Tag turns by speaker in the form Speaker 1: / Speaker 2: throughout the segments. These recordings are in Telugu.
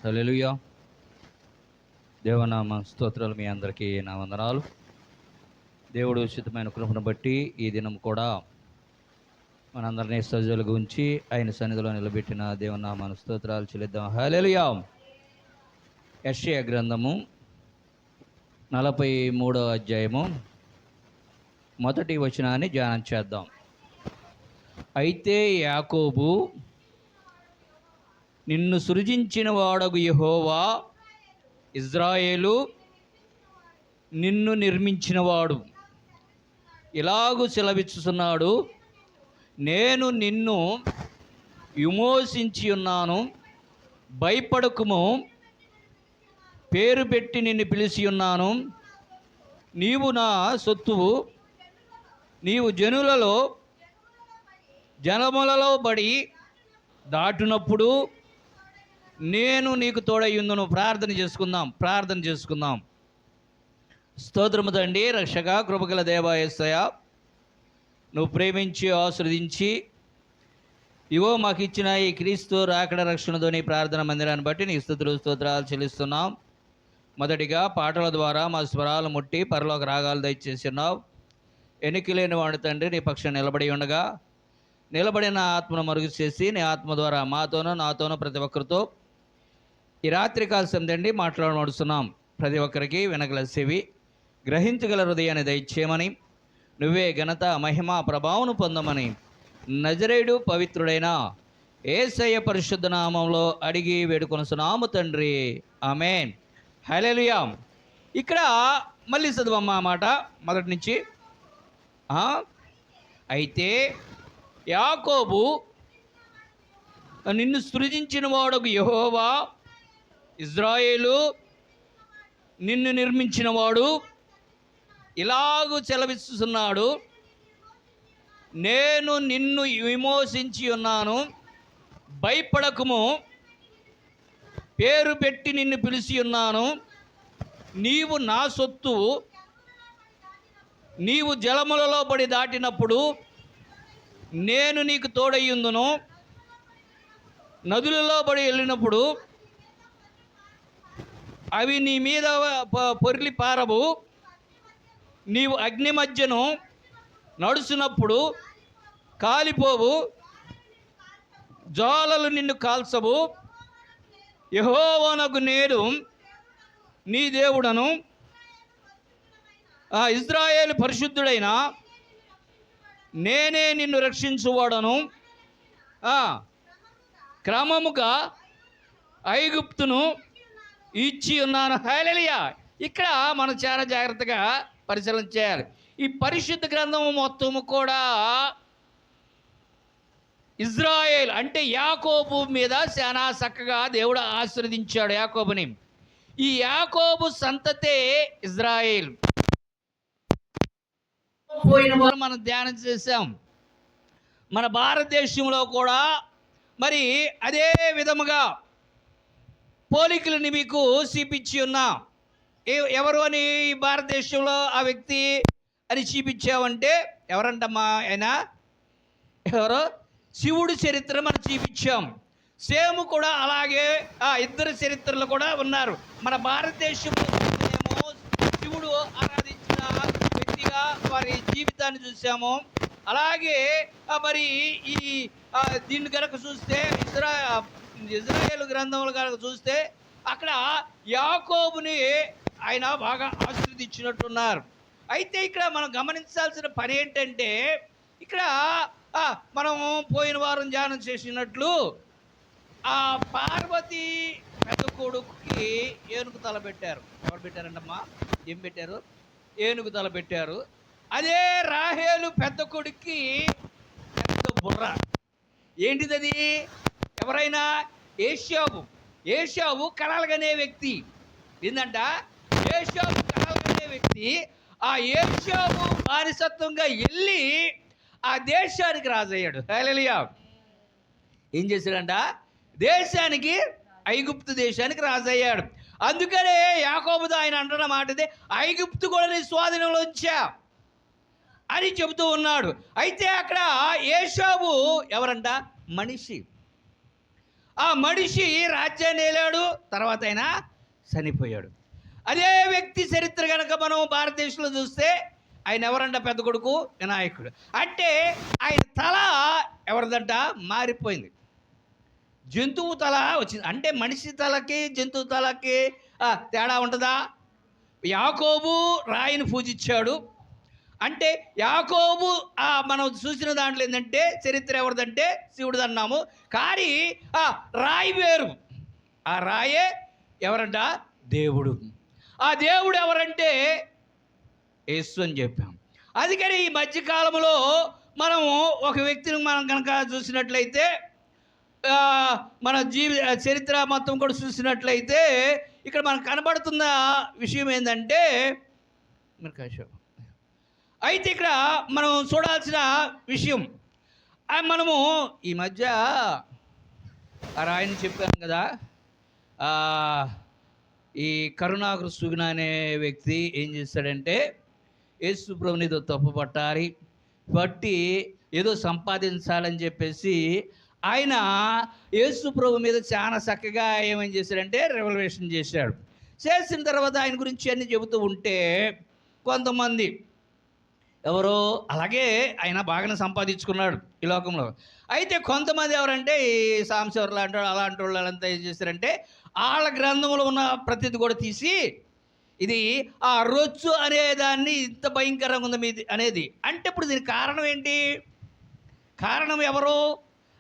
Speaker 1: హల్లెలూయా. దేవనామ స్తోత్రాలు మీ అందరికీ నా వందనాలు. దేవుడు ఉచితమైన కృపను బట్టి ఈ దినం కూడా మనందరినీ సజలుగా ఉంచి ఆయన సన్నిధిలో నిలబెట్టిన దేవనామ స్తోత్రాలు చెల్లిద్దాం. హల్లెలూయా. యెషయా గ్రంథము 43వ అధ్యాయము మొదటి వచనాన్ని ధ్యానం చేద్దాం. అయితే యాకోబు, నిన్ను సృజించిన వాడగు యెహోవా, ఇజ్రాయేలు నిన్ను నిర్మించినవాడు ఇలాగు సెలవిచ్చుచున్నాడు, నేను నిన్ను విమోచించి ఉన్నాను, భయపడకుము, పేరు పెట్టి నిన్ను పిలిచి ఉన్నాను, నీవు నా సొత్తువు, నీవు జనములలో బడి దాటునప్పుడు నేను నీకు తోడయ్యుందును. ప్రార్థన చేసుకుందాం. స్తోత్రము తండ్రి, రక్షక, కృపగల దేవా యేసయ్య, నువ్వు ప్రేమించి ఆశీర్వదించి ఇవో మాకు ఇచ్చిన ఈ క్రీస్తు రాకడ రక్షణతోని ప్రార్థన మందిరాన్ని బట్టి నీ స్తుతులు స్తోత్రాలు చెల్లిస్తున్నాం. మొదటిగా పాటల ద్వారా మా స్వరాలు ముట్టి పరలోక రాగాలు దయచేసి ఉన్నావు. ఎన్నిక లేని వాడు తండ్రి నీ పక్షం నిలబడి ఉండగా, నిలబడిన ఆత్మను మరుగు చేసి నీ ఆత్మ ద్వారా మాతోనూ నాతోనూ ప్రతి ఒక్కరితో ఈ రాత్రి కాలం తండ్రి మాట్లాడమడుస్తున్నాం. ప్రతి ఒక్కరికి వినగల చెవి, గ్రహించగల హృదయాన్ని దయచేయమని, నువ్వే ఘనత, మహిమ, ప్రభావం పొందమని నజరేయుడు పవిత్రుడైన యేసయ్య పరిశుద్ధ నామంలో అడిగి వేడుకొనుచున్నాము తండ్రి, ఆమేన్. హల్లెలూయా. ఇక్కడ మళ్ళీ చదువమ్మా మాట మొదటి నుంచి. అయితే యాకోబు, నిన్ను సృజించిన వాడగు యెహోవా, ఇజ్రాయేలు నిన్ను నిర్మించినవాడు ఇలాగూ సెలవిస్తున్నాడు, నేను నిన్ను విమోచించి ఉన్నాను, భయపడకుము, పేరు పెట్టి నిన్ను పిలిచి ఉన్నాను, నీవు నా సొత్తు, నీవు జలములలో పడి దాటినప్పుడు నేను నీకు తోడయ్యుందును, నదులలో పడి వెళ్ళినప్పుడు అవి నీ మీద పొర్లి పారవు, నీవు అగ్ని మధ్యను నడుచున్నప్పుడు కాలిపోవు, జ్వాలలు నిన్ను కాల్చవు, యెహోవానగు నేను నీ దేవుడను, ఇజ్రాయేలు పరిశుద్ధుడైన నేనే నిన్ను రక్షించువాడను, క్రమముగా ఐగుప్తును ఇచ్చి ఉన్నాను. హల్లెలూయా. ఇక్కడ మనం చాలా జాగ్రత్తగా పరిశీలన చేయాలి. ఈ పరిశుద్ధ గ్రంథము మొత్తము కూడా ఇజ్రాయేల్ అంటే యాకోబు మీద చాలా చక్కగా దేవుడు ఆశీర్వదించాడు యాకోబుని. ఈ యాకోబు సంతతే ఇజ్రాయేల్. పోయిన వారం మనం ధ్యానం చేశాం. మన భారతదేశంలో కూడా మరి అదే విధముగా పోలికలని మీకు చూపించి ఉన్నా. ఎవరు అని భారతదేశంలో ఆ వ్యక్తి అని చూపించామంటే ఎవరంటమ్మా ఆయన? ఎవరో శివుడు చరిత్ర మనం చూపించాం. సేమ్ కూడా అలాగే ఇద్దరు చరిత్రలు కూడా ఉన్నారు. మన భారతదేశంలో ఏమో శివుడు ఆరాధించిన వ్యక్తిగా వారి జీవితాన్ని చూసాము. అలాగే మరి ఈ దీన్ని కనుక చూస్తే ఇజ్రాయేల్ గ్రంథములు కనుక చూస్తే అక్కడ యాకోబుని ఆయన బాగా ఆశీర్వదించినట్టున్నారు. అయితే ఇక్కడ మనం గమనించాల్సిన పని ఏంటంటే, ఇక్కడ మనం పోయిన వారం ధ్యానం చేసినట్లు ఆ పార్వతి పెద్ద కొడుకుకి ఏనుగు తల పెట్టారు. ఎవరు పెట్టారంటమ్మా? ఏం పెట్టారు? ఏనుగు తల పెట్టారు. అదే రాహేలు పెద్ద కొడుక్కి పెద్ద బుర్ర. ఏంటిది? ఎవరైనా ఏషావు కలలుగనే వ్యక్తి. ఏంటంట? ఏషావు కలలుగనే వ్యక్తి ఆ ఏషావు బానిసత్వంగా వెళ్ళి ఆ దేశానికి రాజయ్యాడు. హల్లెలూయా. ఏం చేశాడంట? దేశానికి, ఐగుప్తు దేశానికి రాజయ్యాడు. అందుకనే యాకోబుతో ఆయన అంటున్న మాట ఇదే, ఐగుప్తు కూడా నీ స్వాధీనంలో ఉంచా అని చెబుతూ ఉన్నాడు. అయితే అక్కడ ఏషావు ఎవరంట? మనిషి. ఆ మనిషి రాజ్యాన్ని ఏలాడు, తర్వాత ఆయన చనిపోయాడు. అదే వ్యక్తి చరిత్ర కనుక మనం భారతదేశంలో చూస్తే ఆయన ఎవరంట? పెద్ద కొడుకు వినాయకుడు. అంటే ఆయన తల ఎవరిదంట? మారిపోయింది. జంతువు తల వచ్చింది. అంటే మనిషి తలకి జంతువు తలకి తేడా ఉంటుందా? యాకోబు రాయిని పూజించాడు. అంటే యాకోబు మనం చూసిన దాంట్లో ఏంటంటే చరిత్ర ఎవరిదంటే శివుడిది అన్నాము. కానీ రాయి వేరు. ఆ రాయే ఎవరంట? దేవుడు. ఆ దేవుడు ఎవరంటే యేసు అని చెప్పాం. అందుకని ఈ మధ్యకాలంలో మనము ఒక వ్యక్తిని మనం కనుక చూసినట్లయితే, మన చరిత్ర మొత్తం కూడా చూసినట్లయితే ఇక్కడ మనకు కనబడుతున్న విషయం ఏంటంటే, అయితే ఇక్కడ మనం చూడాల్సిన విషయం, మనము ఈ మధ్య రాయని చెప్పాను కదా, ఈ కరుణాకర్ సుగుణ అనే వ్యక్తి ఏం చేశాడంటే, యేసు ప్రభుని ఏదో తప్పు పట్టి ఏదో సంపాదించాలని చెప్పేసి ఆయన యేసు ప్రభు మీద చాలా చక్కగా ఏమని చేశాడంటే రెవల్యూషన్ చేశాడు. చేసిన తర్వాత ఆయన గురించి అన్నీ చెబుతూ ఉంటే కొంతమంది ఎవరో అలాగే ఆయన బాగానే సంపాదించుకున్నాడు ఈ లోకంలో. అయితే కొంతమంది ఎవరంటే ఈ సాంశవర్లు అంటాడు అలాంటి వాళ్ళంతా ఏం చేశారంటే వాళ్ళ గ్రంథంలో ఉన్న ప్రతిది కూడా తీసి ఇది ఆ రొచ్చు అనేదాన్ని ఇంత భయంకరంగా ఉంది మీది అనేది. అంటే ఇప్పుడు దీనికి కారణం ఏంటి? కారణం ఎవరు?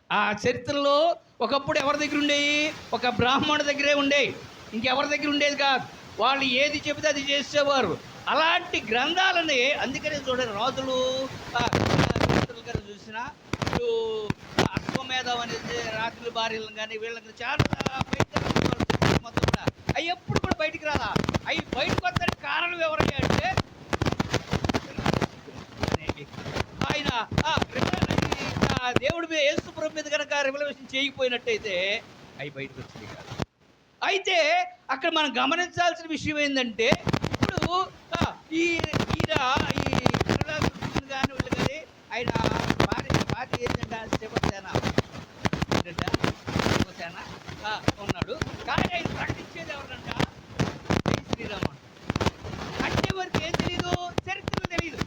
Speaker 1: ఆ చరిత్రలో ఒకప్పుడు ఎవరి దగ్గర ఉండేవి? ఒక బ్రాహ్మణుడి దగ్గరే ఉండేవి, ఇంకెవరి దగ్గర ఉండేది కాదు. వాళ్ళు ఏది చెబితే అది చేసేవారు. అలాంటి గ్రంథాలని అందుకనే చూడండి, రాజులు గారు చూసిన ఇప్పుడు అశ్వమేధం అనేది రాత్రి భార్యలను కానీ వీళ్ళకి చాలా మొత్తం కూడా అవి ఎప్పుడు కూడా బయటికి రాలా. అవి బయటకు వస్తానికి కారణం ఎవరయ్యా అంటే ఆయన దేవుడి మీద యేసు ప్రభు మీద కనుక రెవల్యూషన్ చేయకపోయినట్టయితే అవి బయటకు వచ్చింది కాదు. అయితే అక్కడ మనం గమనించాల్సిన విషయం ఏంటంటే, ఇప్పుడు ఈ కానీ వీళ్ళు కానీ ఆయన భార్య ఏంటంటే శివసేన ఉన్నాడు. కానీ ఆయన ప్రకటించేది ఎవరంట? శ్రీరామ. అంటే వారికి ఏం తెలీదు? చరిత్ర తెలియదు.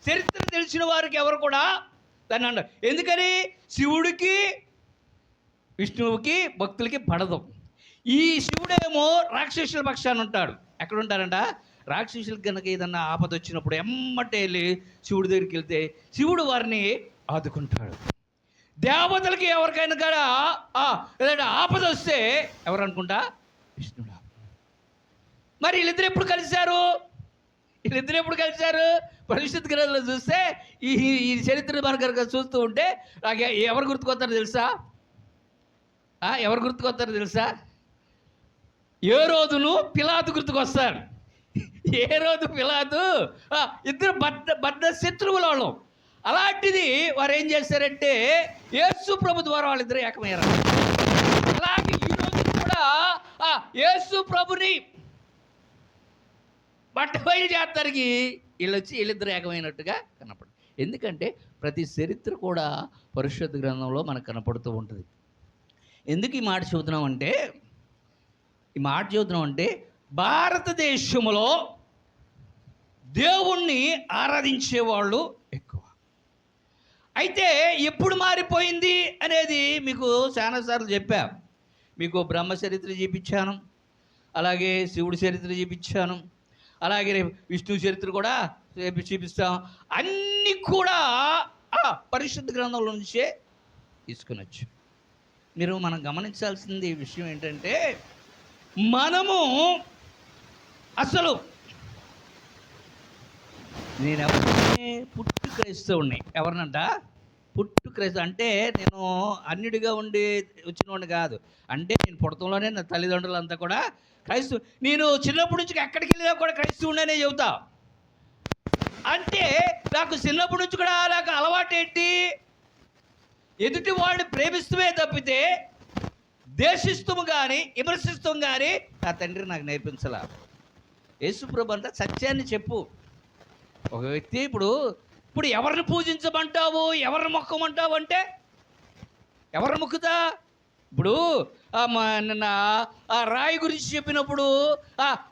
Speaker 1: చరిత్ర తెలిసిన వారికి ఎవరు కూడా దాన్ని అన్నారు. ఎందుకని? శివుడికి విష్ణువుకి భక్తులకి పడదు. ఈ శివుడేమో రాక్షసుల పక్షాన్ని ఉంటాడు. ఎక్కడ ఉంటారంట? రాక్షసులకు కనుక ఏదన్నా ఆపద వచ్చినప్పుడు ఎమ్మటే వెళ్ళి శివుడి దగ్గరికి వెళ్తే శివుడు వారిని ఆదుకుంటాడు. దేవతలకి ఎవరికైనా కూడా ఏదైనా ఆపద వస్తే ఎవరు అనుకుంటా? విష్ణుడు. మరి వీళ్ళిద్దరు ఎప్పుడు కలిశారు? భవిష్యత్ గ్రంథంలో చూస్తే ఈ చరిత్ర మన కనుక చూస్తూ ఉంటే నాకు ఎవరు గుర్తుకొస్తారో తెలుసా? ఎవరు గుర్తుకొస్తారో తెలుసా? ఏ రోజును పిలాతు గుర్తుకొస్తారు. ఏ రోజు పిలాతు ఇద్దరు బద్ద శత్రువుల వాళ్ళు. అలాంటిది వారు ఏం చేశారంటే యేసు ప్రభు ద్వారా వాళ్ళిద్దరు ఏకమయ్యారు. అలాగే ఈరోజు కూడా యేసు ప్రభుని బట్టబయలు చేస్తానికి వీళ్ళిద్దరు ఏకమైనట్టుగా కనపడు. ఎందుకంటే ప్రతి చరిత్ర కూడా పరిశుద్ధ గ్రంథంలో మనకు కనపడుతూ ఉంటుంది. ఎందుకు ఈ మాట చెబుతున్నామంటే భారతదేశంలో దేవుణ్ణి ఆరాధించేవాళ్ళు ఎక్కువ. అయితే ఎప్పుడు మారిపోయింది అనేది మీకు చాలాసార్లు చెప్పా. మీకు బ్రహ్మ చరిత్ర చూపించాను, అలాగే శివుడి చరిత్ర చూపించాను, అలాగే విష్ణు చరిత్ర కూడా చూపిస్తాం. అన్నీ కూడా పరిశుద్ధ గ్రంథంలో నుంచే తీసుకునొచ్చు. మనం గమనించాల్సింది విషయం ఏంటంటే, మనము అసలు నేను ఎవరిని పుట్టు క్రైస్తవుని ఎవరినంట పుట్టు క్రైస్తవు అంటే నేను అన్నిటిగా ఉండి వచ్చినవాడిని కాదు. అంటే నేను పుడతంలోనే నా తల్లిదండ్రులు అంతా కూడా క్రైస్తవు. నేను చిన్నప్పటి నుంచి ఎక్కడికి వెళ్ళినా కూడా క్రైస్తవుడనే చెబుతా. అంటే నాకు చిన్నప్పటి నుంచి కూడా నాకు అలవాటు ఏంటి? ఎదుటి వాడిని ప్రేమిస్తూనే తప్పితే దేశిస్తూ కానీ విమర్శిస్తూ కానీ నా తండ్రి నాకు నేర్పించలా. యేసుప్రభు అంతా సత్యాన్ని చెప్పు. ఒక వ్యక్తి ఇప్పుడు ఎవరిని పూజించమంటావు, ఎవరిని మొక్కమంటావు అంటే ఎవరిని మొక్కుతా? ఇప్పుడు నిన్న ఆ రాయి గురించి చెప్పినప్పుడు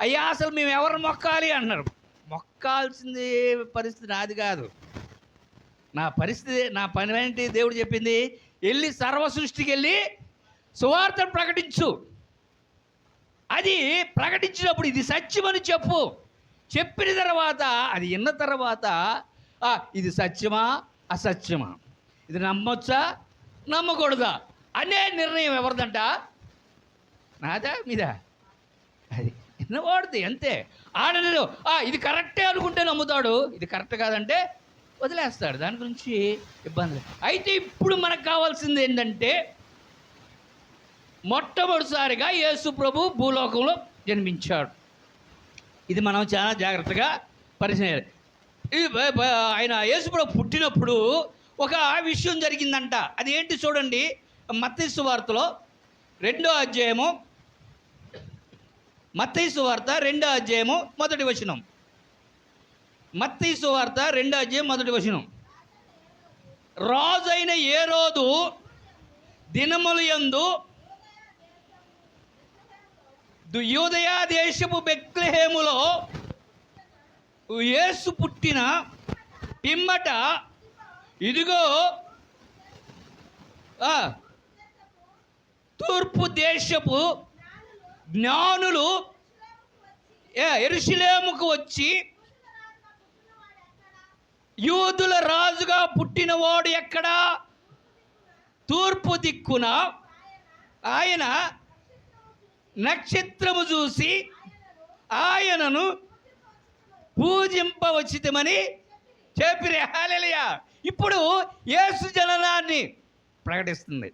Speaker 1: అయ్యా అసలు మేము ఎవరు మొక్కాలి అన్నారు. మొక్కాల్సింది పరిస్థితి నాది కాదు. నా పరిస్థితి, నా పని ఏంటి? దేవుడు చెప్పింది, వెళ్ళి సర్వ సృష్టికి వెళ్ళి సువార్తను ప్రకటించు. అది ప్రకటించినప్పుడు ఇది సత్యమని చెప్పు. చెప్పిన తర్వాత అది విన్న తర్వాత ఇది సత్యమా అసత్యమా, ఇది నమ్మొచ్చా నమ్మకూడదా అనే నిర్ణయం ఎవరిదంట? నాదా మీదా? అది విన్నవాడిది అంతే. ఆడలేదు ఇది కరెక్టే అనుకుంటే నమ్ముతాడు, ఇది కరెక్ట్ కాదంటే వదిలేస్తాడు. దాని గురించి ఇబ్బంది లేదు. అయితే ఇప్పుడు మనకు కావాల్సింది ఏంటంటే, మొట్టమొదటిసారిగా యేసు ప్రభు భూలోకంలో జన్మించాడు. ఇది మనం చాలా జాగ్రత్తగా పరిశీలించాలి. ఆయన యేసు ప్రభు పుట్టినప్పుడు ఒక విషయం జరిగిందంట. అది ఏంటి చూడండి, మత్తయి సువార్తలో 2వ అధ్యాయము, మత్తయి సువార్త 2వ అధ్యాయము 1వ వచనం. మత్తయి సువార్త 2వ అధ్యాయం 1వ వచనం. రాజైన హేరోదు దినములు యందు యూదయ దేశపు బెత్లెహేములో యేసు పుట్టిన పిమ్మట ఇదిగో తూర్పు దేశపు జ్ఞానులు యెరూషలేముకు వచ్చి, యూదుల రాజుగా పుట్టినవాడు ఎక్కడా? తూర్పు దిక్కున ఆయన నక్షత్రము చూసి ఆయనను పూజింపవచ్చితమని చెప్పిరే. హల్లెలూయా. ఇప్పుడు యేసు జననాన్ని ప్రకటిస్తుంది.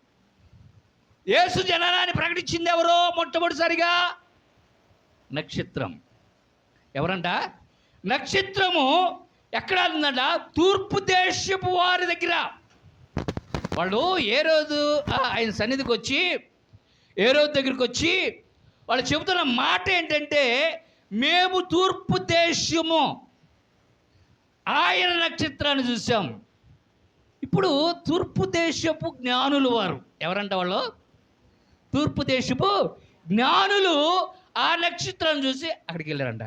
Speaker 1: యేసు జననాన్ని ప్రకటించింది ఎవరో? మొట్టమొదటిసారిగా నక్షత్రం. ఎవరంట? నక్షత్రము ఎక్కడ ఉందంట? తూర్పు దేశపు వారి దగ్గర. వాళ్ళు ఏ రోజు ఆయన సన్నిధికి వచ్చి, ఏ రోజు దగ్గరికి వచ్చి వాళ్ళు చెబుతున్న మాట ఏంటంటే, మేము తూర్పు దేశము ఆయన నక్షత్రాన్ని చూసాం. ఇప్పుడు తూర్పు దేశపు జ్ఞానులు వారు ఎవరంట? వాళ్ళు తూర్పు దేశపు జ్ఞానులు ఆ నక్షత్రాన్ని చూసి అక్కడికి వెళ్ళారంట.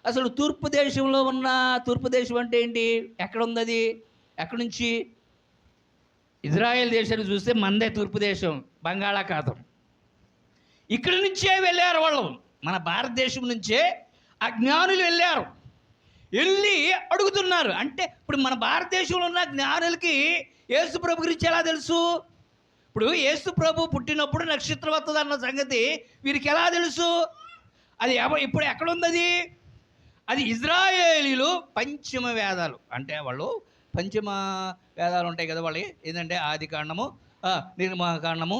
Speaker 1: అసలు తూర్పు దేశంలో ఉన్న, తూర్పు దేశం అంటే ఏంటి? ఎక్కడ ఉంది అది? ఎక్కడి నుంచి? ఇజ్రాయెల్ దేశాన్ని చూస్తే మందే తూర్పు దేశం, బంగాళాఖాతం. ఇక్కడి నుంచే వెళ్ళారు వాళ్ళు, మన భారతదేశం నుంచే ఆ జ్ఞానులు వెళ్ళారు. వెళ్ళి అడుగుతున్నారు. అంటే ఇప్పుడు మన భారతదేశంలో ఉన్న జ్ఞానులకి యేసు ప్రభు గురించి ఎలా తెలుసు? ఇప్పుడు యేసు ప్రభు పుట్టినప్పుడు నక్షత్రం వస్తుంది అన్న సంగతి వీరికి ఎలా తెలుసు? అది ఇప్పుడు ఎక్కడుంది అది? అది ఇజ్రాయేలీలు పంచమ వేదాలు, అంటే వాళ్ళు పంచమ వేదాలు ఉంటాయి కదా వాళ్ళకి. ఏంటంటే ఆది కాండము, నిర్మాకాండము,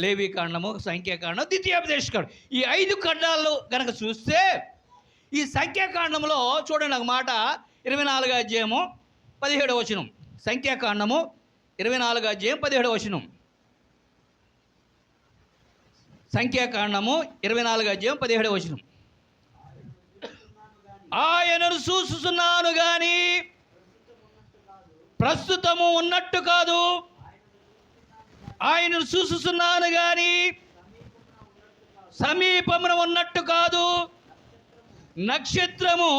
Speaker 1: లేవి కాండము, సంఖ్యాకాండం, ద్వితీయోపదేశకాండం. ఈ 5 ఖండాలు కనుక చూస్తే, ఈ సంఖ్యాకాండంలో చూడండి ఒక మాట, 24వ అధ్యాయము 17వ వచనం. సంఖ్యాకాండము 24వ అధ్యాయం 17వ వచనం. సంఖ్యాకాండము 24వ అధ్యాయం 17వ వచనం. ఆయనను చూస్తున్నాను గాని ప్రస్తుతము ఉన్నట్టు కాదు, ఆయనను చూస్తున్నాను గాని సమీపమున ఉన్నట్టు కాదు. నక్షత్రము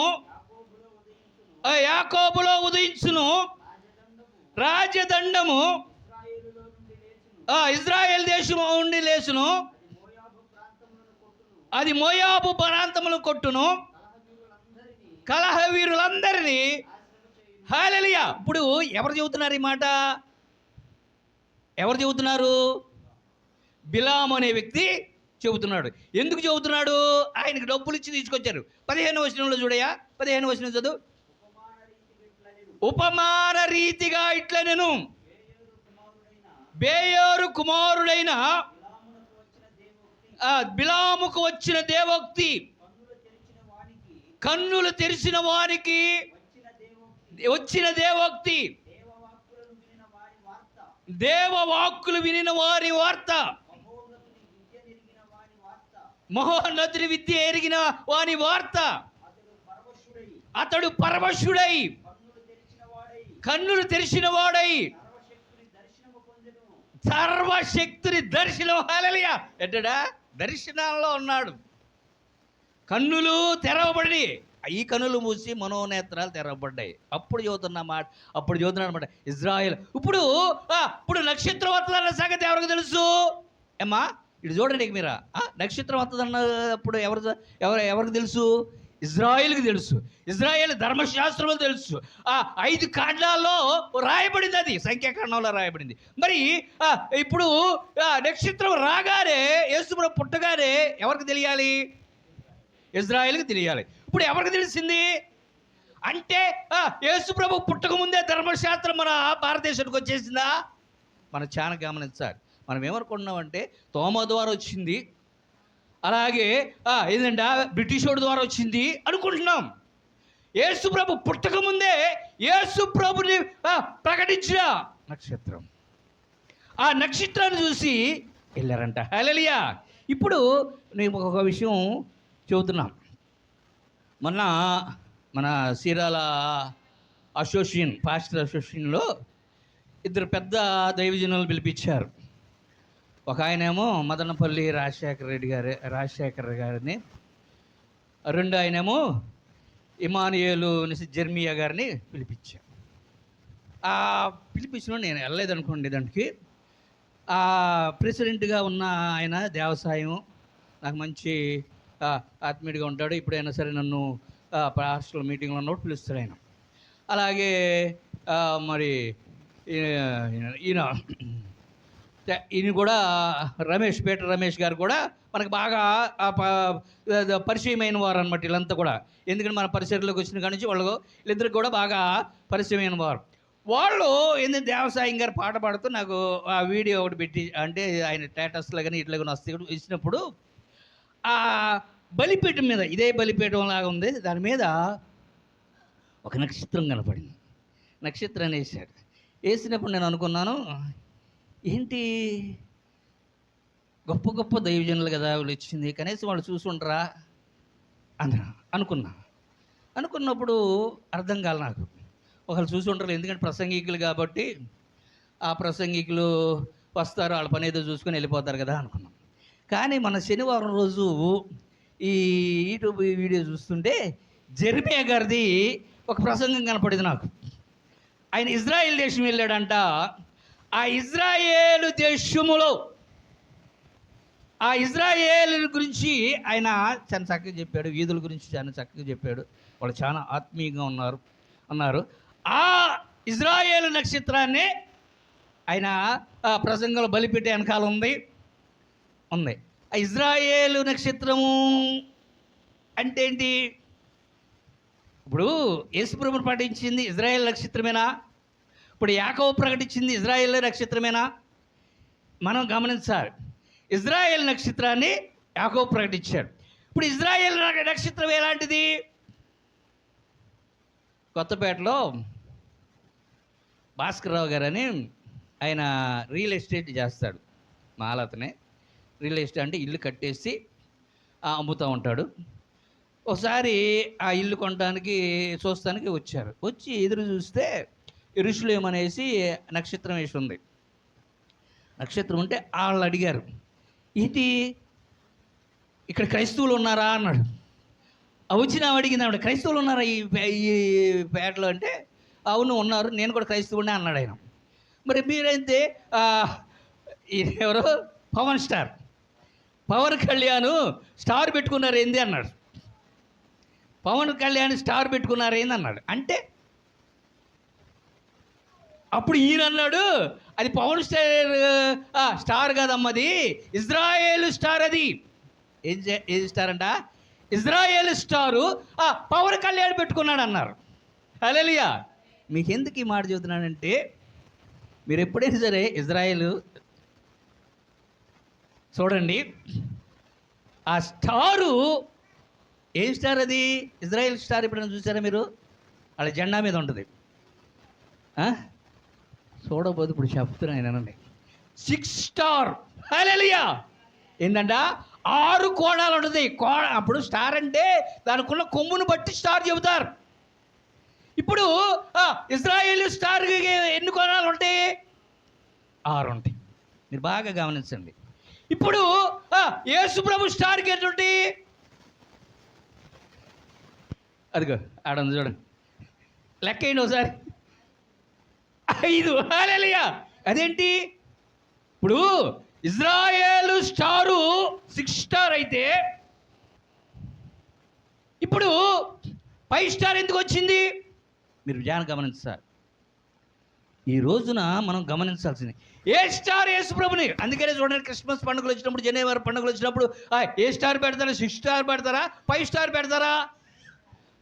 Speaker 1: యాకోబులో ఉదయించును, రాజదండము ఇజ్రాయెల్ దేశము ఉండి లేచును, అది మోయాబు ప్రాంతములు కొట్టును, కలహ వీరులందరినీ. హల్లెలూయా. ఇప్పుడు ఎవరు చెబుతున్నారు ఈ మాట? ఎవరు చెబుతున్నారు? బిలాము అనే వ్యక్తి చెబుతున్నాడు. ఎందుకు చెబుతున్నాడు? ఆయనకు డబ్బులు ఇచ్చి తీసుకొచ్చారు. 15వ వచనంలో చూడయా, 15వ వచనం చదువు. ఉపమాన రీతిగా ఇట్లా నేను బేయోరు కుమారుడైన బిలాముకు వచ్చిన దేవోక్తి, కన్నులు తెరిచిన వారికి వచ్చిన దేవోక్తి, దేవవాక్కులు వినిన వారి వార్త, మహోన్నతుని విద్య ఎరిగిన వాని వార్త. అతడు పరవశుడై, కన్నులు తెరిచిన వాడై, సర్వశక్తుని దర్శనం. హల్లెలూయా. ఏంటడా దర్శనాల్లో ఉన్నాడు. కన్నులు తెరవబడి, ఈ కన్నులు మూసి మనోనేత్రాలు తెరవబడ్డాయి. అప్పుడు చదువుతున్నాడు అనమాట ఇజ్రాయేల్. ఇప్పుడు నక్షత్రం వస్తుందన్న సంగతి ఎవరికి తెలుసు? ఏమ్మా ఇటు చూడండి మీరు. నక్షత్రం వస్తుందన్నప్పుడు ఎవరికి తెలుసు? ఇజ్రాయేల్కి తెలుసు. ఇజ్రాయేల్ ధర్మశాస్త్రంలో తెలుసు. 5 కాండాల్లో రాయబడింది, అది సంఖ్యాకాండంలో రాయబడింది. మరి ఇప్పుడు నక్షత్రం రాగానే, యేసుప్రభు పుట్టగానే ఎవరికి తెలియాలి? ఇజ్రాయేల్కి తెలియాలి. ఇప్పుడు ఎవరికి తెలిసింది అంటే యేసుప్రభు పుట్టక ముందే ధర్మశాస్త్రం మన భారతదేశానికి వచ్చేసిందా? మనం చాలా గమనించాలి. మనం ఏమనుకుంటున్నామంటే తోమ ద్వారా వచ్చింది, అలాగే ఏంటంటే బ్రిటిష్ వాడి ద్వారా వచ్చింది అనుకుంటున్నాం. యేసుప్రభు పుట్టక ముందే యేసుప్రభుని ప్రకటించిన నక్షత్రం, ఆ నక్షత్రాన్ని చూసి వెళ్ళారంట. హల్లెలూయా. ఇప్పుడు నేను ఒక విషయం చెబుతున్నాం. మన సీరాల పాస్టర్ అసోసియేషన్లో 2 పెద్ద దైవజనులు పిలిపించారు. ఒక ఆయనేమో మదనపల్లి రాజశేఖర్ గారిని, 2 ఆయనేమో ఇమానుయేలు జెర్మియా గారిని పిలిపించారు. పిలిపించిన నేను వెళ్ళలేదనుకోండి దానికి. ప్రెసిడెంట్గా ఉన్న ఆయన దేవసాయం, నాకు మంచి ఆత్మీయుడిగా ఉంటాడు. ఇప్పుడైనా సరే నన్ను పాస్టల్ మీటింగ్లో ఉన్నప్పుడు పిలుస్తాడు ఆయన. అలాగే మరి ఈయన కూడా పీటర్ రమేష్ గారు కూడా మనకు బాగా పరిచయమైన వారు అనమాట. వీళ్ళంతా కూడా ఎందుకంటే మన పరిసరలోకి వచ్చిన కాడి నుంచి వీళ్ళిద్దరికి కూడా బాగా పరిచయమైన వారు. వాళ్ళు ఏంటంటే దేవసాయం గారు పాట పాడుతూ నాకు ఆ వీడియో ఒకటి పెట్టి, అంటే ఆయన స్టేటస్లో కానీ ఇట్లా కానీ వస్తే ఇచ్చినప్పుడు ఆ బలిపీఠం మీద, ఇదే బలిపీఠం లాగా ఉంది, దాని మీద ఒక నక్షత్రం కనపడింది. నక్షత్రాన్ని వేసినప్పుడు నేను అనుకున్నాను, ఏంటి గొప్ప గొప్ప దైవజనులు కదా వాళ్ళు ఇచ్చింది, కనీసం వాళ్ళు చూసుంటారా అని అనుకున్నప్పుడు అర్థం కాదు నాకు. ఒకళ్ళు చూసి ఉంటారు, ఎందుకంటే ప్రసంగికులు కాబట్టి ఆ ప్రసంగికులు వస్తారు, వాళ్ళ పని ఏదో చూసుకొని వెళ్ళిపోతారు కదా అనుకున్నాం. కానీ మన శనివారం రోజు ఈ యూట్యూబ్ వీడియో చూస్తుంటే జెర్మియా గారిది ఒక ప్రసంగం కనపడింది నాకు. ఆయన ఇజ్రాయేల్ దేశం వెళ్ళాడంట. ఆ ఇజ్రాయేలు దేశములో ఆ ఇజ్రాయేలు గురించి ఆయన చాలా చక్కగా చెప్పాడు. వీధుల గురించి చాలా చక్కగా చెప్పాడు. వాళ్ళు చాలా ఆత్మీయంగా అన్నారు. ఆ ఇజ్రాయేలు నక్షత్రాన్ని ఆయన ప్రసంగంలో బలిపెట్టే వెనకాల ఉంది. ఆ ఇజ్రాయేలు నక్షత్రము అంటే ఏంటి? ఇప్పుడు యేసుప్రభుని ప్రకటించింది ఇజ్రాయేల్ నక్షత్రమేనా? ఇప్పుడు యాకోబు ప్రకటించింది ఇజ్రాయేల్ నక్షత్రమేనా? మనం గమనించాలి. ఇజ్రాయేల్ నక్షత్రాన్ని యాకోబు ప్రకటించాడు. ఇప్పుడు ఇజ్రాయేల్ నక్షత్రం ఎలాంటిది? కొత్తపేటలో భాస్కర్ రావు గారు అని ఆయన రియల్ ఎస్టేట్ చేస్తాడు. మాలతనే రియల్ ఎస్టేట్ అంటే ఇల్లు కట్టేసి అమ్ముతూ ఉంటాడు. ఒకసారి ఆ ఇల్లు కొనడానికి చూస్తానికి వచ్చారు. వచ్చి ఎదురు చూస్తే యెరూషలేము అనేసి నక్షత్రం వేసి ఉంది. నక్షత్రం ఉంటే వాళ్ళు అడిగారు, ఏంటి ఇక్కడ క్రైస్తవులు ఉన్నారా అన్నాడు. వచ్చిన అడిగింది ఆవిడ, క్రైస్తవులు ఉన్నారా ఈ పేటలో అంటే, అవును ఉన్నారు, నేను కూడా క్రైస్తవునే అన్నాడు ఆయన. మరి మీరైతే ఎవరో పవన్ కళ్యాణ్ స్టార్ పెట్టుకున్నారు ఏంది అన్నాడు. పవన్ కళ్యాణ్ స్టార్ పెట్టుకున్నారు ఏంది అన్నాడు. అంటే అప్పుడు ఈయన అన్నాడు, అది పవన్ స్టార్ కాదమ్మది, ఇజ్రాయేల్ స్టార్. అది ఏది స్టార్ అంట? ఇజ్రాయేల్ స్టారు పవన్ కళ్యాణ్ పెట్టుకున్నాడు అన్నారు. హల్లెలూయా. మీకు ఎందుకు ఈ మాట చెబుతున్నానంటే, మీరు ఎప్పుడైనా సరే ఇజ్రాయేల్ చూడండి, ఆ స్టారు ఏం స్టార్? అది ఇజ్రాయేల్ స్టార్. ఎప్పుడైనా చూసారా మీరు? వాళ్ళ జెండా మీద ఉంటుంది. చూడబోదు, ఇప్పుడు చెప్తున్నానండి. 6 స్టార్. హల్లెలూయా. ఏంటంట? 6 కోణాలు ఉంటుంది. అప్పుడు స్టార్ అంటే దానికి ఉన్న కొమ్మును బట్టి స్టార్ చెబుతారు. ఇప్పుడు ఇజ్రాయేల్ స్టార్కి ఎన్ని కోణాలు ఉంటాయి? 6 ఉంటాయి. మీరు బాగా గమనించండి. ఇప్పుడు యేసు ప్రభు స్టార్కి ఎటువంటి, అదిగో ఆడంది చూడండి, లెక్క అయింది ఒకసారి 5. హల్లెలూయా. అదేంటి, ఇప్పుడు ఇజ్రాయేలు స్టారు 6 స్టార్ అయితే ఇప్పుడు 5 స్టార్ ఎందుకు వచ్చింది? మీరు జాగ్రత్తగా గమనించాలి. ఈ రోజున మనం గమనించాల్సింది ఏ స్టార్ యేసు ప్రభుని. అందుకనే చూడండి, క్రిస్మస్ పండుగలు వచ్చినప్పుడు, జనవరి పండుగలు వచ్చినప్పుడు ఏ స్టార్ పెడతారా? 6 స్టార్ పెడతారా? 5 స్టార్ పెడతారా?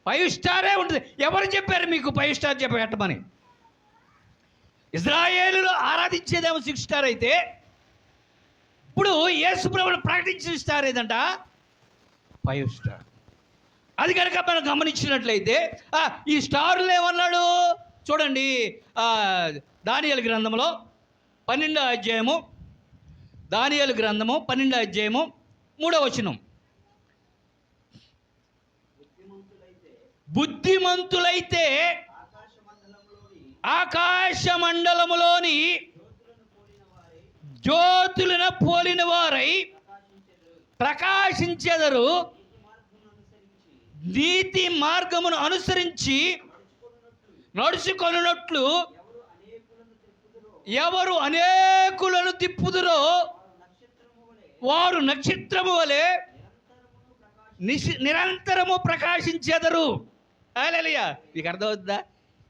Speaker 1: 5 స్టారే ఉంటుంది. ఎవరు చెప్పారు మీకు 5 స్టార్ పెట్టమని? ఇజ్రాయేలులో ఆరాధించేదేమో 6 స్టార్ అయితే, ఇప్పుడు యేసు ప్రభుని ప్రకటించిన స్టార్ ఏదంట? 5 స్టార్. అది కనుక మనం గమనించినట్లయితే ఈ స్టార్లు ఏమన్నాడు చూడండి. దానియేలు గ్రంథంలో 12వ అధ్యాయము, దానియేలు గ్రంథము 12వ అధ్యాయము 3వ వచనం. బుద్ధిమంతులైతే ఆకాశ మండలములోని జ్యోతులను పోలిన వారై ప్రకాశించెదరు, నీతి మార్గమును అనుసరించి నడుచుకొనున్నట్లు ఎవరు అనేకులను తిప్పుదురో వారు నక్షత్రము వలె నిరంతరము ప్రకాశించెదరు. హల్లెలూయా. మీకు అర్థమవుతుందా?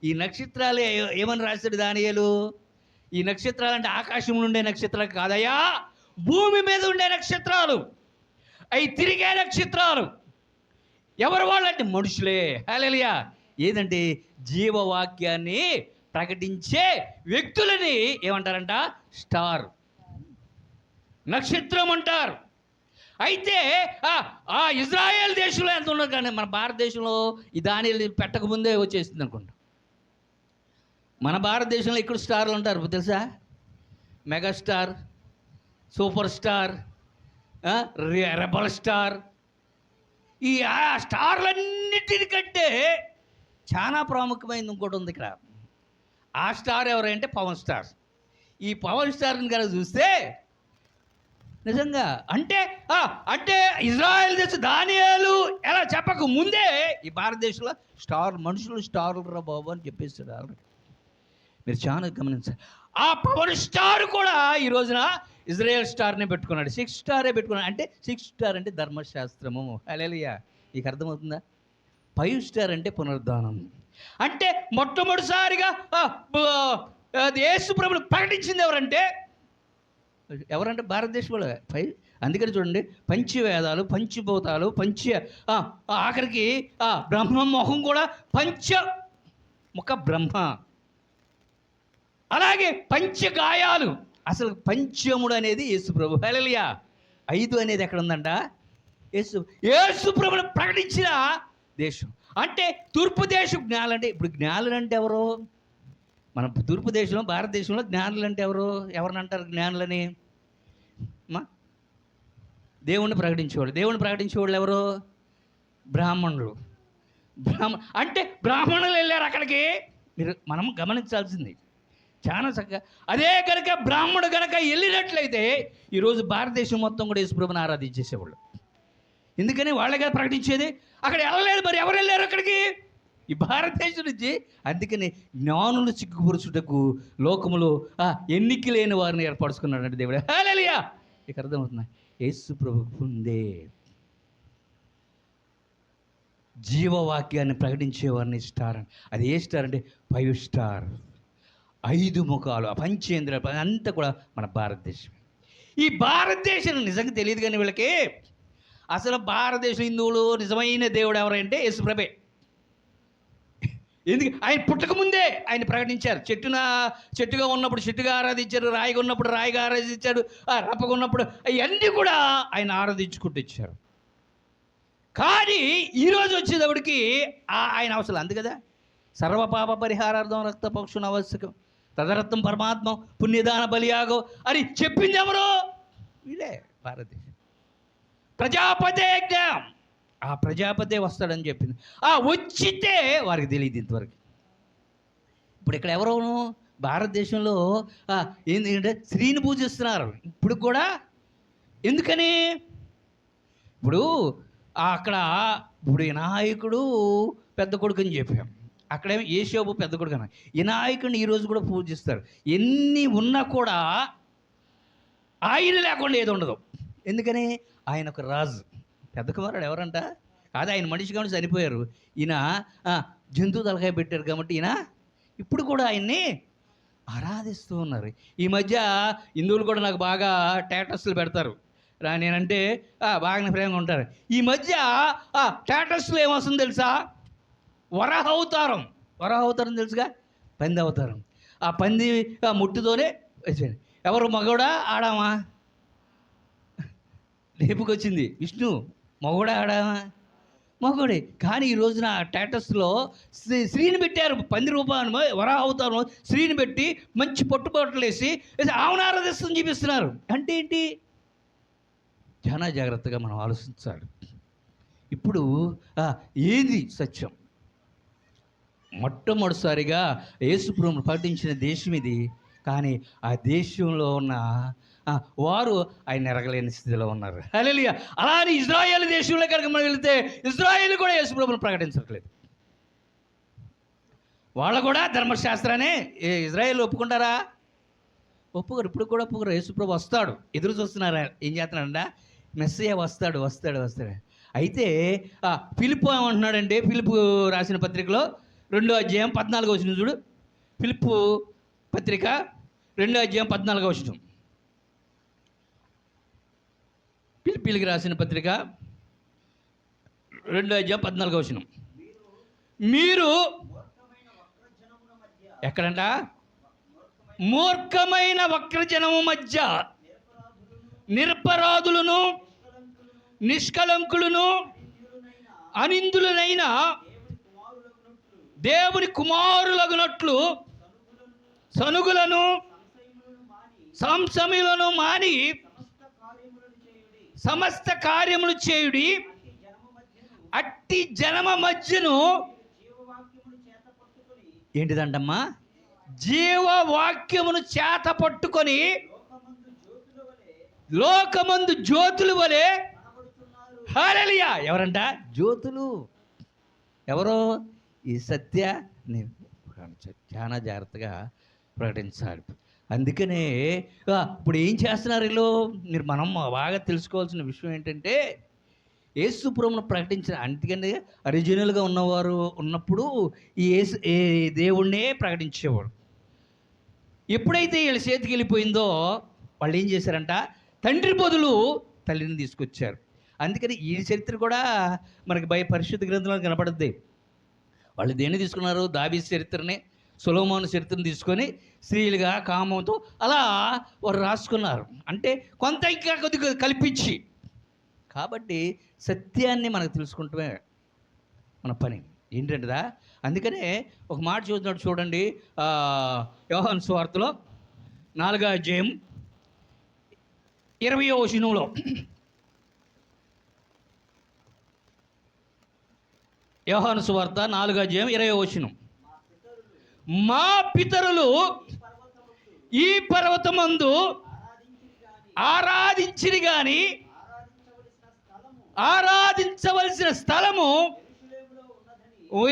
Speaker 1: ఈ నక్షత్రాలు ఏమని రాశాడు దానియేలు? ఈ నక్షత్రాలు అంటే ఆకాశంలో ఉండే నక్షత్రాలు కాదయ్యా, భూమి మీద ఉండే నక్షత్రాలు, అవి తిరిగే నక్షత్రాలు. ఎవరు వాళ్ళంటే మనుషులే. హల్లెలూయా. ఏదంటే జీవవాక్యాన్ని ప్రకటించే వ్యక్తులని ఏమంటారంట? స్టార్, నక్షత్రం అంటారు. అయితే ఆ ఇజ్రాయెల్ దేశంలో ఎంత ఉండదు, కానీ మన భారతదేశంలో ఈ దానియేలు పెట్టకముందే వచ్చేసింది అనుకుంటా. మన భారతదేశంలో ఇక్కడ స్టార్లు ఉంటారు తెలుసా? Megastar, super star, rebel star. ఈ స్టార్లన్నిటికంటే చాలా ప్రాముఖ్యమైనది ఇంకోటి ఉంది ఇక్కడ. ఆ స్టార్ ఎవరంటే పవన్ స్టార్. ఈ పవన్ స్టార్ని కనుక చూస్తే నిజంగా అంటే అంటే ఇజ్రాయెల్ దేశం దానియేలు ఎలా చెప్పక ముందే ఈ భారతదేశంలో స్టార్, మనుషులు స్టార్లు రా బాబు అని చెప్పేస్తాడు ఆల్రెడీ. మీరు చాలా గమనించాలి. ఆ పవన్ స్టార్ కూడా ఈ రోజున ఇజ్రాయెల్ స్టార్ని పెట్టుకున్నాడు, 6 స్టారే పెట్టుకున్నాడు. అంటే 6 స్టార్ అంటే ధర్మశాస్త్రము. హల్లెలూయా. నీకు అర్థమవుతుందా? 5 స్టార్ అంటే పునరుద్ధానం. అంటే మొట్టమొదటిసారిగా యేసు ప్రభువును ప్రకటించింది ఎవరంటే భారతదేశంలో 5. అందుకని చూడండి, పంచవేదాలు, పంచభూతాలు, ఆఖరికి బ్రహ్మ మొహం కూడా పంచముఖ బ్రహ్మ, అలాగే పంచగాయాలు. అసలు పంచముడు అనేది యేసు ప్రభు. హల్లెలూయా. 5 అనేది ఎక్కడ ఉందంట? యేసు ప్రభువును ప్రకటించిన దేశం. అంటే తూర్పు దేశం జ్ఞానులు. అంటే ఇప్పుడు జ్ఞానులు అంటే ఎవరు? మన తూర్పు దేశంలో, భారతదేశంలో జ్ఞానులు అంటే ఎవరిని అంటారు జ్ఞానులని? దేవుణ్ణి ప్రకటించేవాళ్ళు. దేవుణ్ణి ప్రకటించేవాళ్ళు ఎవరు? బ్రాహ్మణులు. అంటే బ్రాహ్మణులు వెళ్ళారు అక్కడికి. మనం గమనించాల్సింది చాలా చక్కగా. అదే కనుక బ్రాహ్మణుడు కనుక వెళ్ళినట్లయితే ఈరోజు భారతదేశం మొత్తం కూడా యేసు ప్రభువుని ఆరాధించేసేవాళ్ళు. ఎందుకని వాళ్ళగా ప్రకటించేది. అక్కడ వెళ్ళలేదు. మరి ఎవరు వెళ్ళారు అక్కడికి? ఈ భారతదేశం నుంచి. అందుకని జ్ఞానులు సిగ్గుపరుచుటకు లోకములో ఎన్నిక లేని వారిని ఏర్పరచుకున్నాడంటే దేవుడు. హల్లెలూయా. ఇక అర్థమవుతుంది. యేసు ప్రభువుకు ముందే జీవవాక్యాన్ని ప్రకటించేవారిని స్టార్. అది ఏ స్టార్ అంటే 5 స్టార్. 5 ముఖాలు, పంచేంద్రియాలు అంతా కూడా మన భారతదేశం. ఈ భారతదేశం నిజంగా తెలియదు కానీ వీళ్ళకి అసలు భారతదేశం హిందువులు నిజమైన దేవుడు ఎవరంటే యేసు ప్రభే. ఎందుకు? ఆయన పుట్టకముందే ఆయన ప్రకటించారు. చెట్టుగా ఉన్నప్పుడు చెట్టుగా ఆరాధించారు, రాయిగా ఉన్నప్పుడు రాయిగా ఆరాధించాడు, రప్పగా ఉన్నప్పుడు అవన్నీ కూడా ఆయన ఆరాధించుకుంటూ ఇచ్చారు. కానీ ఈరోజు వచ్చేటప్పటికి ఆయన అవసరం అందు కదా. సర్వపాప పరిహారార్థం రక్తపక్షుని ఆవశ్యకం, తదరత్నం పరమాత్మ పుణ్యదాన బలియాగం అని చెప్పింది ఎవరు? వీళ్ళే భారతదేశం. ప్రజాపతే యజ్ఞం, ఆ ప్రజాపతే వస్తాడని చెప్పింది. వచ్చితే వారికి తెలియదు ఇంతవరకు. ఇప్పుడు ఇక్కడ ఎవరు? భారతదేశంలో ఏంటంటే స్త్రీని పూజిస్తున్నారు ఇప్పుడు కూడా. ఎందుకని? ఇప్పుడు అక్కడ ఇప్పుడు వినాయకుడు పెద్ద కొడుకు అని చెప్పాం, అక్కడేమో యేషోబు పెద్ద కొడుకు అని. వినాయకుడిని ఈరోజు కూడా పూజిస్తారు. ఎన్ని ఉన్నా కూడా ఆయన లేకుండా ఏది ఉండదు. ఎందుకని? ఆయన ఒక రాజు, పెద్ద కుమారుడు. ఎవరంట? కాదు, ఆయన మనిషి కాబట్టి చనిపోయారు. ఈయన జంతువు తలకాయ పెట్టారు కాబట్టి ఈయన ఇప్పుడు కూడా ఆయన్ని ఆరాధిస్తూ ఉన్నారు. ఈ మధ్య హిందువులు కూడా నాకు బాగా స్టేటస్లు పెడతారు, నేనంటే బాగానే ప్రేమగా ఉంటారు. ఈ మధ్య స్టేటస్లో ఏమొస్తుంది తెలుసా? వరాహ అవతారం తెలుసుగా, పంది అవతారం. ఆ పంది ముట్టుతోనే ఎవరు మగోడా ఆడామా? లేపుకొచ్చింది విష్ణు. మగోడా ఆడామా? మగోడే. కానీ ఈ రోజున స్టేటస్లో స్త్రీని పెట్టారు, పంది రూపాన్ని వరాహ అవతారం స్త్రీని పెట్టి మంచి పట్టుబట్టలు వేసి ఆమెను ఆరాధిస్తూ చూపిస్తున్నారు. అంటే ఏంటి? చాలా జాగ్రత్తగా మనం ఆలోచించాలి. ఇప్పుడు ఏది సత్యం? మొట్టమొదటిసారిగా యేసుప్రభువును ప్రకటించిన దేశం ఇది. కానీ ఆ దేశంలో ఉన్న వారు ఆయన ఎరగలేని స్థితిలో ఉన్నారు. హల్లెలూయా. అలానే ఇజ్రాయేల్ దేశంలో కనుక మనం వెళితే ఇజ్రాయేల్ కూడా యేసుప్రభువును ప్రకటించట్లేదు. వాళ్ళు కూడా ధర్మశాస్త్రాన్ని ఇజ్రాయేల్ ఒప్పుకుంటారా? ఒప్పుకోరు. ఇప్పుడు కూడా ఒప్పుకోరు. యేసుప్రభు వస్తాడు, ఎదురు చూస్తున్నారా? ఏం చేస్తున్నాడంట? మెస్సయ్య వస్తాడు. అయితే ఫిలిప్పు ఏమంటున్నాడంటే, ఫిలిప్పు రాసిన పత్రికలో 2వ అధ్యాయం 14వ వచనం చూడు. ఫిలిప్పు పత్రిక 2వ అధ్యాయం 14వ వచనం. ఫిలిప్పీలకు రాసిన పత్రిక 2వ అధ్యాయం 14వ వచనం. మీరు ఎక్కడంట? మూర్ఖమైన వక్రజనము మధ్య నిరపరాధులను, నిష్కలంకులను, అనిందులనైన దేవుని కుమారులగునట్లు సనుగులను, సంశయములను మాని సమస్త కార్యములు చేయుడి. అట్టి జనమ మధ్యను ఏంటిదంటమ్మా? జీవవాక్యమును చేత పట్టుకొని లోకమందు జ్యోతులు వలె. హల్లెలూయా. ఎవరంట? జ్యోతులు. ఎవరో ఈ సత్యాన్ని చాలా జాగ్రత్తగా ప్రకటించాలి. అందుకనే ఇప్పుడు ఏం చేస్తున్నారు వీళ్ళు? మనం బాగా తెలుసుకోవాల్సిన విషయం ఏంటంటే, యేసు ప్రభువును ప్రకటించిన, అందుకని ఒరిజినల్గా ఉన్నవారు ఉన్నప్పుడు ఈ దేవుణ్ణే ప్రకటించేవాడు. ఎప్పుడైతే వీళ్ళ చేతికి వెళ్ళిపోయిందో వాళ్ళు ఏం చేశారంట? తండ్రి బదులు తల్లిని తీసుకొచ్చారు. అందుకని ఈ చరిత్ర కూడా మనకి పరిశుద్ధ గ్రంథంలో కనపడుద్ది. వాళ్ళు దేన్ని తీసుకున్నారు? దావీదు చరిత్రని, సొలొమోను చరిత్రను తీసుకొని స్త్రీలుగా కామంతో అలా వారు రాసుకున్నారు. అంటే కొంత ఇంకా కొద్దిగా కల్పించి. కాబట్టి సత్యాన్ని మనకు తెలుసుకుంటమే మన పని ఏంటంటదా. అందుకనే ఒక మాట చూసినట్టు చూడండి, యోహాను సువార్తలో 4వ అధ్యాయం 20వ వచనంలో. యోహాను సువార్త 4వ అధ్యాయం 20వ వచనం. మా పితరులు ఈ పర్వతమందు ఆరాధించిరి గాని ఆరాధించవలసిన స్థలము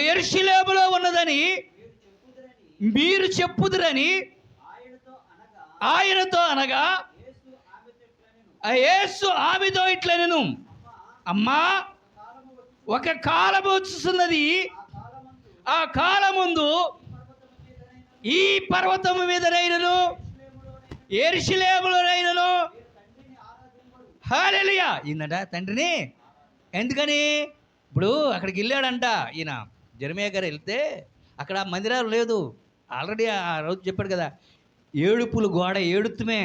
Speaker 1: యెరూషలేములో ఉన్నదని మీరు చెప్పుదురని ఆయనతో అనగా, యేసు ఆమెతో ఇట్లనెను, అమ్మా, ఒక కాలము వచ్చుతున్నది, ఆ కాలముందు ఈ పర్వతము మీదనైనను యెరూషలేములోనైనను హల్లెలూయా ఇందట తండ్రిని. ఎందుకని? ఇప్పుడు అక్కడికి వెళ్ళాడంట ఈయన జెరమీయా గారు. వెళ్తే అక్కడ మందిరాలు లేదు. ఆల్రెడీ ఆ రోజు చెప్పాడు కదా, ఏడుపులు గోడ ఏడుతుమే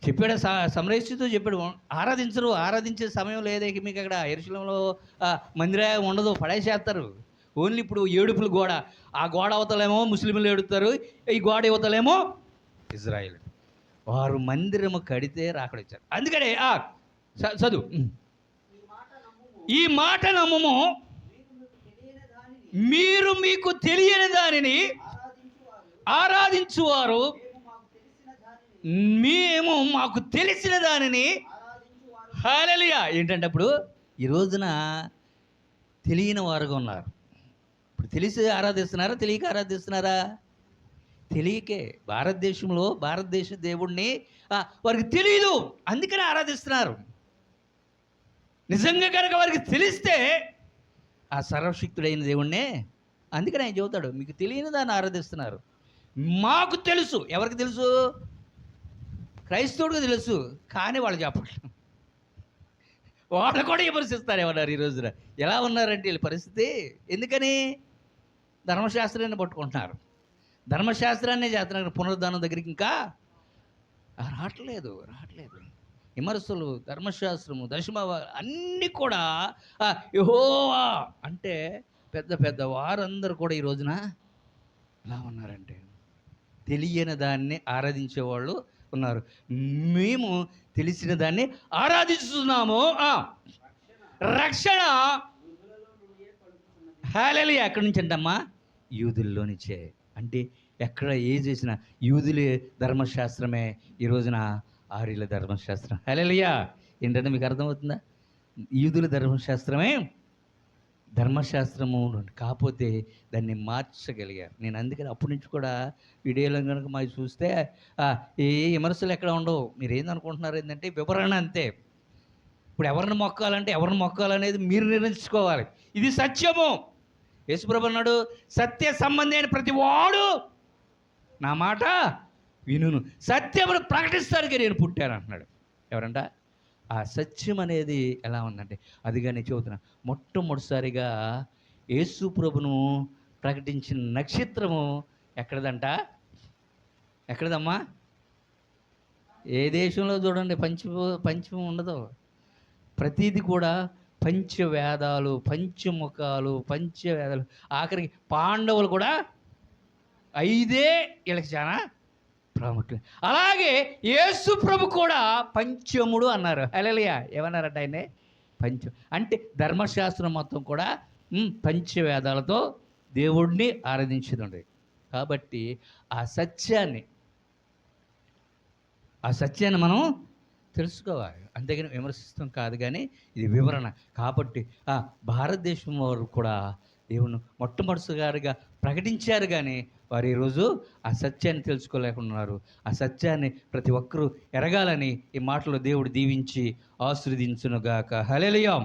Speaker 1: చెప్పాడు. సమరయిస్తూ చెప్పాడు, ఆరాధించే సమయం లేదే మీకు అక్కడ. యెరూషలేములో మందిరం ఉండదు, పడేసేస్తారు. ఓన్లీ ఇప్పుడు ఏడుపులు గోడ. ఆ గోడ అవతలేమో ముస్లింలు ఏడుతారు, ఈ గోడ అవతలేమో ఇజ్రాయేల్. వారు మందిరము కడితే రాకడొచ్చారు. అందుకనే చదువు, ఈ మాట నమ్ముము, మీరు మీకు తెలియని దానిని ఆరాధించువారు మేము మాకు తెలిసిన దానిని హల్లెలూయా. ఏంటంటే అప్పుడు ఈ రోజున తెలియని వారుగా ఉన్నారు. ఇప్పుడు తెలిసి ఆరాధిస్తున్నారా, తెలియక ఆరాధిస్తున్నారా? తెలియకే. భారతదేశ దేవుణ్ణి వారికి తెలియదు, అందుకని ఆరాధిస్తున్నారు. నిజంగా కనుక వారికి తెలిస్తే ఆ సర్వశక్తుడైన దేవుణ్ణే, అందుకని ఆయన చెబుతాడు, మీకు తెలియని దాన్ని ఆరాధిస్తున్నారు. మాకు తెలుసు. ఎవరికి తెలుసు? క్రైస్తవుడికి తెలుసు, కానీ వాళ్ళు చెప్పట్లేదు. వాళ్ళు కూడా విమర్శిస్తారు. ఏమన్నారు ఈ రోజున? ఎలా ఉన్నారంటే వీళ్ళ పరిస్థితి. ఎందుకని? ధర్మశాస్త్రాన్ని పట్టుకుంటున్నారు, ధర్మశాస్త్రాన్నే చేస్తున్నారు. పునరుద్ధానం దగ్గరికి ఇంకా రావట్లేదు. విమర్శలు, ధర్మశాస్త్రము, దశమ అన్నీ కూడా యెహోవా అంటే పెద్ద పెద్ద వారందరూ కూడా ఈ రోజున ఎలా ఉన్నారంటే తెలియని దాన్ని ఆరాధించేవాళ్ళు ఉన్నారు. మేము తెలిసిన దాన్ని ఆరాధిస్తున్నాము. రక్షణ హల్లెలూయా. ఎక్కడి నుంచి అంటమ్మా? యూదుల్లో నుంచే. అంటే ఎక్కడ చేసినా యూదులే ధర్మశాస్త్రమే ఈ రోజున ఆర్యుల ధర్మశాస్త్రం. హల్లెలూయా. ఏంటంటే మీకు అర్థమవుతుందా? యూదుల ధర్మశాస్త్రమే ధర్మశాస్త్రము, కాకపోతే దాన్ని మార్చగలిగారు. నేను అందుకని అప్పటి నుంచి కూడా వీడియోలో కనుక మాకు చూస్తే ఏ విమర్శలు ఎక్కడ ఉండవు. మీరు ఏందనుకుంటున్నారు? ఏంటంటే వివరణ అంతే. ఇప్పుడు ఎవరిని మొక్కాలనేది మీరు నిర్ణయించుకోవాలి. ఇది సత్యము. యేసుప్రభు అన్నాడు, సత్య సంబంధి అయిన ప్రతి వాడు నా మాట వినును, సత్యమును ప్రకటిస్తానికి నేను పుట్టాను అంటున్నాడు. ఎవరంట? ఆ సత్యం అనేది ఎలా ఉందంటే, అదిగా నేను చెబుతున్నా, మొట్టమొదటిసారిగా యేసు ప్రభును ప్రకటించిన నక్షత్రము ఎక్కడదమ్మా? ఏ దేశంలో చూడండి పంచము ఉండదు. ప్రతిదీ కూడా పంచవేదాలు, పంచముఖాలు, పంచవేదాలు, ఆఖరికి పాండవులు కూడా 5 వీళ్ళకి చాలా ప్రాముఖ్యం. అలాగే యేసు ప్రభు కూడా పంచముడు అన్నారు. హల్లెలూయా. ఏమన్నారట ఆయనే? పంచం అంటే ధర్మశాస్త్రం మొత్తం కూడా పంచవేదాలతో దేవుడిని ఆరాధించింది. కాబట్టి ఆ సత్యాన్ని మనం తెలుసుకోవాలి. అంతేగాని విమర్శిస్తాం కాదు, కానీ ఇది వివరణ. కాబట్టి భారతదేశం వారు కూడా దేవుని మొట్టమొదటిసారిగా ప్రకటించారు, కానీ వారు ఈరోజు ఆ సత్యాన్ని తెలుసుకోలేకున్నారు. ఆ సత్యాన్ని ప్రతి ఒక్కరూ ఎరగాలని ఈ మాటలో దేవుడు దీవించి ఆశీర్వదించునుగాక. హల్లెలూయా.